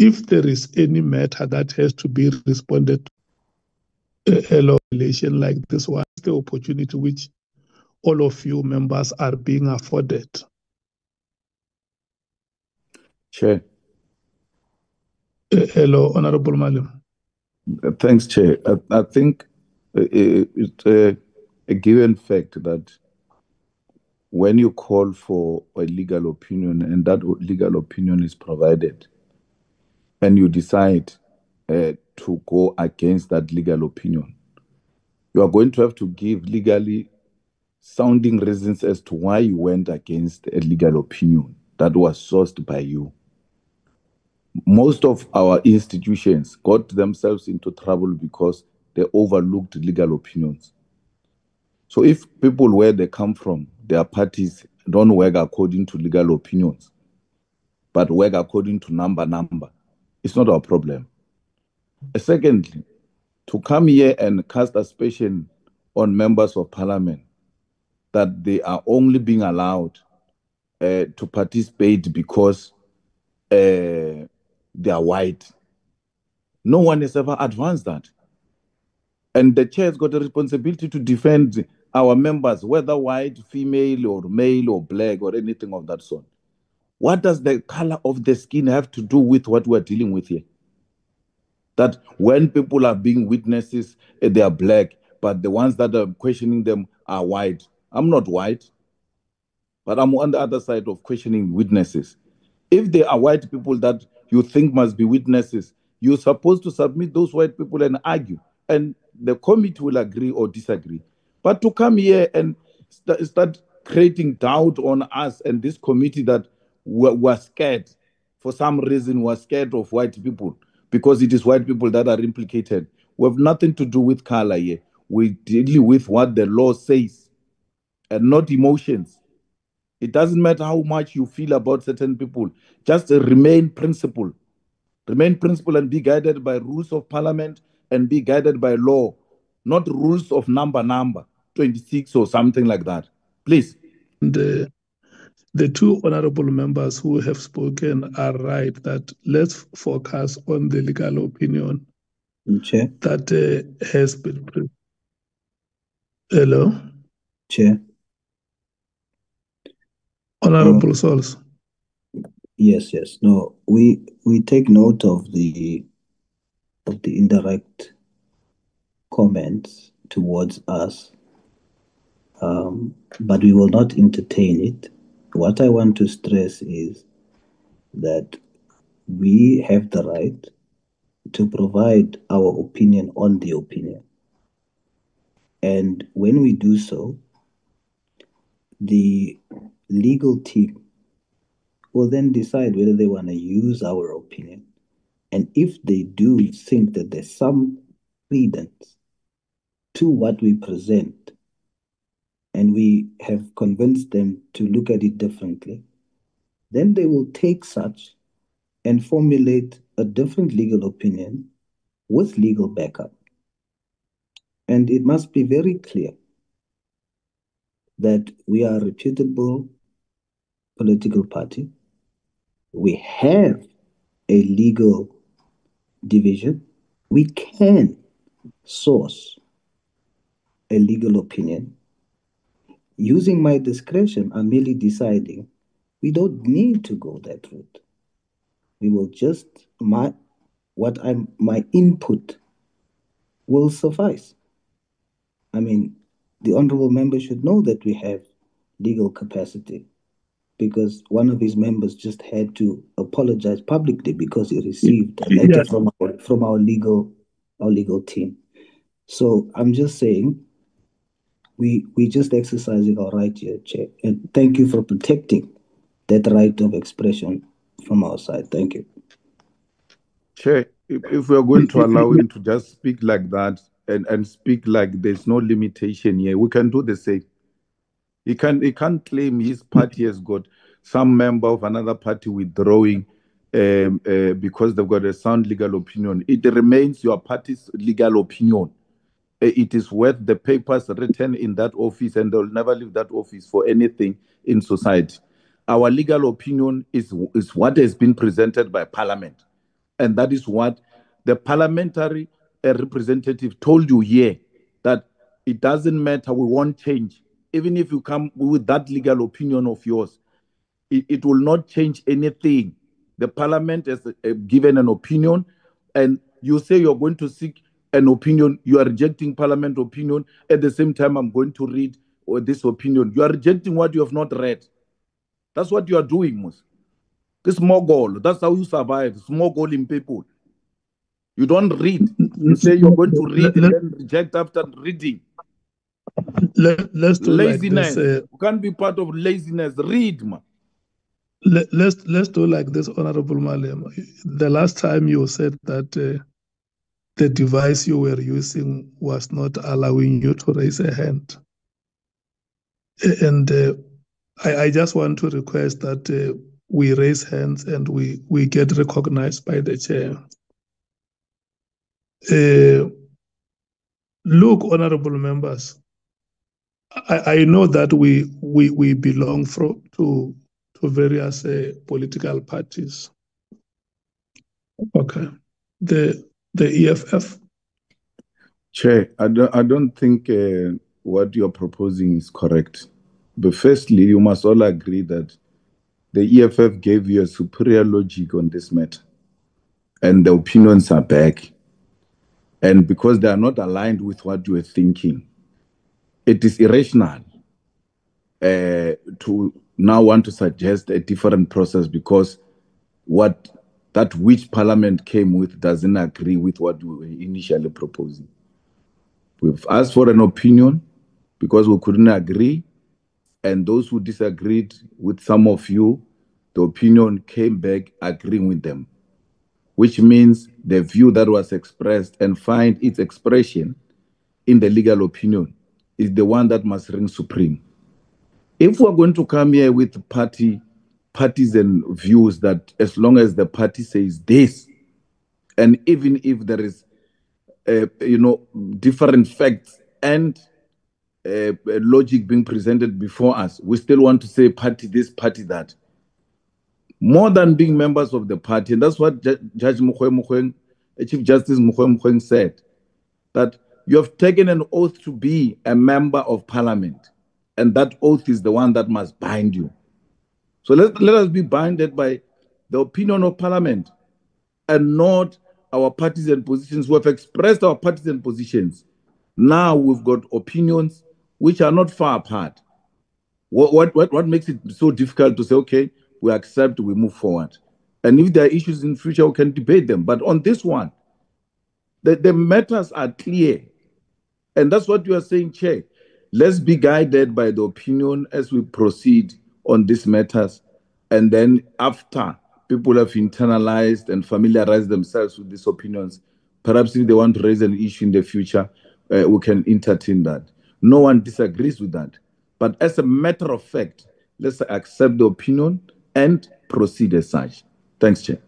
if there is any matter that has to be responded to, a law violation like this one, it's the opportunity which all of you members are being afforded. Chair. Hello, Honorable Malim. Thanks, Chair. I think it's a given fact that when you call for a legal opinion and that legal opinion is provided, and you decide to go against that legal opinion, you are going to have to give legally sounding reasons as to why you went against a legal opinion that was sourced by you. Most of our institutions got themselves into trouble because they overlooked legal opinions. So if people where they come from, their parties don't work according to legal opinions, but work according to number, it's not our problem. Secondly, to come here and cast aspersion on members of parliament that they are only being allowed to participate because they are white. No one has ever advanced that. And the chair has got a responsibility to defend our members, whether white, female, or male, or black, or anything of that sort. What does the color of the skin have to do with what we're dealing with here? That when people are being witnesses, they are black, but the ones that are questioning them are white. I'm not white, but I'm on the other side of questioning witnesses. If there are white people that you think must be witnesses, you're supposed to submit those white people and argue, and the committee will agree or disagree. But to come here and start creating doubt on us and this committee that we're scared, for some reason, we're scared of white people because it is white people that are implicated. We have nothing to do with color here. We deal with what the law says and not emotions. It doesn't matter how much you feel about certain people. Just remain principled. Remain principled and be guided by rules of parliament and be guided by law, not rules of number 26 or something like that. Please. The two honorable members who have spoken are right that let's focus on the legal opinion Chair. that has been. Hello? Chair. Honorable Souls. Yes. No, we take note of the indirect comments towards us, but we will not entertain it. What I want to stress is that we have the right to provide our opinion on the opinion. And when we do so, the legal team will then decide whether they want to use our opinion. And if they do think that there's some credence to what we present, and we have convinced them to look at it differently, then they will take such and formulate a different legal opinion with legal backup. And it must be very clear that we are a reputable political party. We have a legal division. We can source a legal opinion. Using my discretion, I'm merely deciding we don't need to go that route. We will just, my input will suffice. I mean, the honorable member should know that we have legal capacity, because one of his members just had to apologize publicly because he received a letter from our legal team. So I'm just saying we just exercising our right here, Chair. And thank you for protecting that right of expression from our side. Thank you. Chair, if we are going to allow him to just speak like that and speak like there's no limitation here, we can do the same. He can't claim his party has got some member of another party withdrawing because they've got a sound legal opinion. It remains your party's legal opinion. It is worth the papers written in that office, and they'll never leave that office for anything in society. Our legal opinion is what has been presented by Parliament. And that is what the parliamentary representative told you here, that it doesn't matter, we won't change. Even if you come with that legal opinion of yours, it will not change anything. The parliament has given an opinion, and you say you're going to seek an opinion, you are rejecting parliament opinion. At the same time, I'm going to read this opinion. You are rejecting what you have not read. That's what you are doing, Mus. This small goal, that's how you survive, small goal in people. You don't read. You say you're going to read and then reject after reading. Let's do laziness. Like this. You can't be part of laziness. Read, man. Let's do like this, Honorable Malema. The last time you said that the device you were using was not allowing you to raise a hand. And I just want to request that we raise hands and we get recognized by the chair. Look, honorable members, I know that we belong to various political parties. Okay, the EFF. Chair, I don't think what you're proposing is correct. But firstly, you must all agree that the EFF gave you a superior logic on this matter, and the opinions are back. And because they are not aligned with what you are thinking, it is irrational to now want to suggest a different process, because that which Parliament came with doesn't agree with what we were initially proposing. We've asked for an opinion because we couldn't agree, and those who disagreed with some of you, the opinion came back agreeing with them, which means the view that was expressed and find its expression in the legal opinion is the one that must reign supreme. If we're going to come here with partisan views that as long as the party says this, and even if there is different facts and logic being presented before us, we still want to say party this, party that. More than being members of the party, and that's what Judge Mogoeng, Chief Justice Mogoeng said, that you have taken an oath to be a member of Parliament, and that oath is the one that must bind you. So let us be binded by the opinion of Parliament and not our partisan positions. We have expressed our partisan positions. Now we've got opinions which are not far apart. What makes it so difficult to say, okay, we accept, we move forward? And if there are issues in future, we can debate them. But on this one, the matters are clear. And that's what you are saying, Chair. Let's be guided by the opinion as we proceed on these matters. And then after people have internalized and familiarized themselves with these opinions, perhaps if they want to raise an issue in the future, we can entertain that. No one disagrees with that. But as a matter of fact, let's accept the opinion and proceed as such. Thanks, Chair.